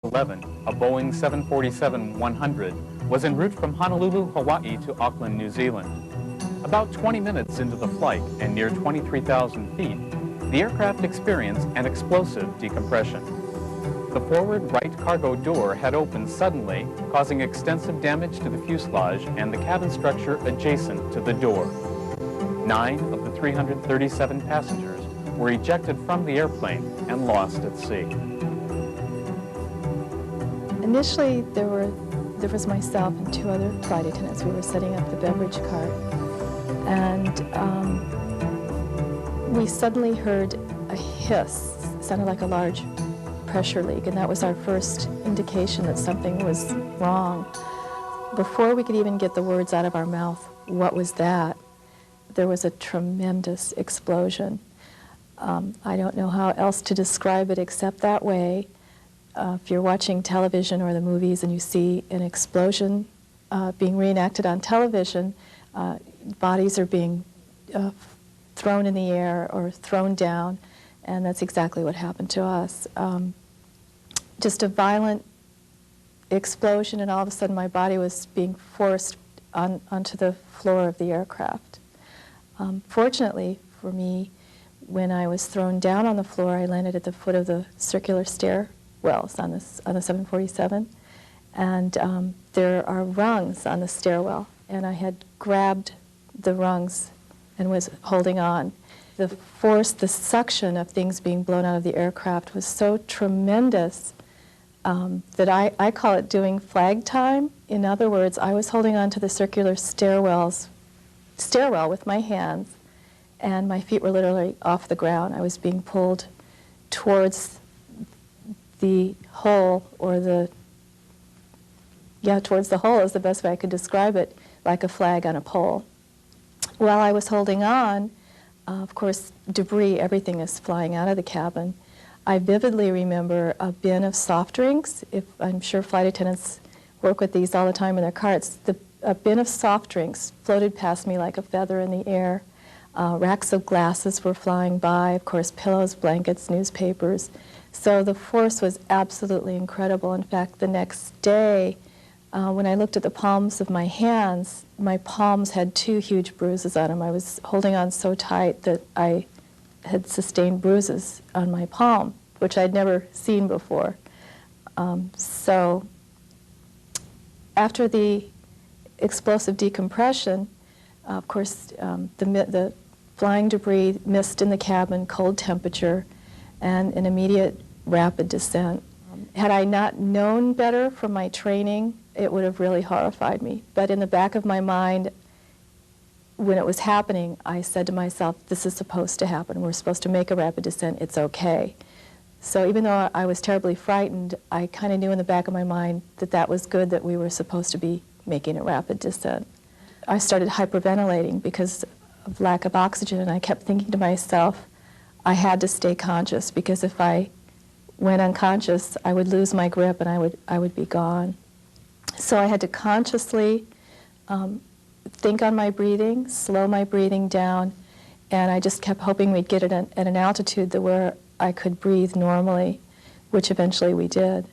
11, a Boeing 747-100, was en route from Honolulu, Hawaii to Auckland, New Zealand. About 20 minutes into the flight and near 23,000 feet, the aircraft experienced an explosive decompression. The forward right cargo door had opened suddenly, causing extensive damage to the fuselage and the cabin structure adjacent to the door. 9 of the 337 passengers were ejected from the airplane and lost at sea. Initially, there was myself and 2 other flight attendants. We were setting up the beverage cart, and we suddenly heard a hiss. It sounded like a large pressure leak, and that was our first indication that something was wrong. Before we could even get the words out of our mouth, "What was that?" there was a tremendous explosion. I don't know how else to describe it except that way. If you're watching television or the movies and you see an explosion being reenacted on television, bodies are being thrown in the air or thrown down, and that's exactly what happened to us. Just a violent explosion, and all of a sudden my body was being forced onto the floor of the aircraft. Fortunately for me, when I was thrown down on the floor, I landed at the foot of the circular stairwells on the 747, and there are rungs on the stairwell, and I had grabbed the rungs and was holding on. The force, the suction of things being blown out of the aircraft was so tremendous that I call it doing flag time. In other words, I was holding on to the circular stairwell with my hands, and my feet were literally off the ground. I was being pulled towards the hole, or towards the hole is the best way I could describe it, like a flag on a pole. While I was holding on, of course, debris, everything is flying out of the cabin. I vividly remember a bin of soft drinks. I'm sure flight attendants work with these all the time in their carts. A bin of soft drinks floated past me like a feather in the air. Racks of glasses were flying by, of course, pillows, blankets, newspapers. So the force was absolutely incredible. In fact, the next day, when I looked at the palms of my hands, my palms had 2 huge bruises on them. I was holding on so tight that I had sustained bruises on my palm, which I'd never seen before. So after the explosive decompression, of course, the flying debris, mist in the cabin, cold temperature, and an immediate rapid descent. Had I not known better from my training, it would have really horrified me. But in the back of my mind, when it was happening, I said to myself, this is supposed to happen. We're supposed to make a rapid descent. It's okay. So even though I was terribly frightened, I kind of knew in the back of my mind that that was good, that we were supposed to be making a rapid descent. I started hyperventilating because of lack of oxygen, and I kept thinking to myself, I had to stay conscious, because if I went unconscious, I would lose my grip and I would be gone. So I had to consciously think on my breathing, slow my breathing down, and I just kept hoping we'd get it at an altitude where I could breathe normally, which eventually we did.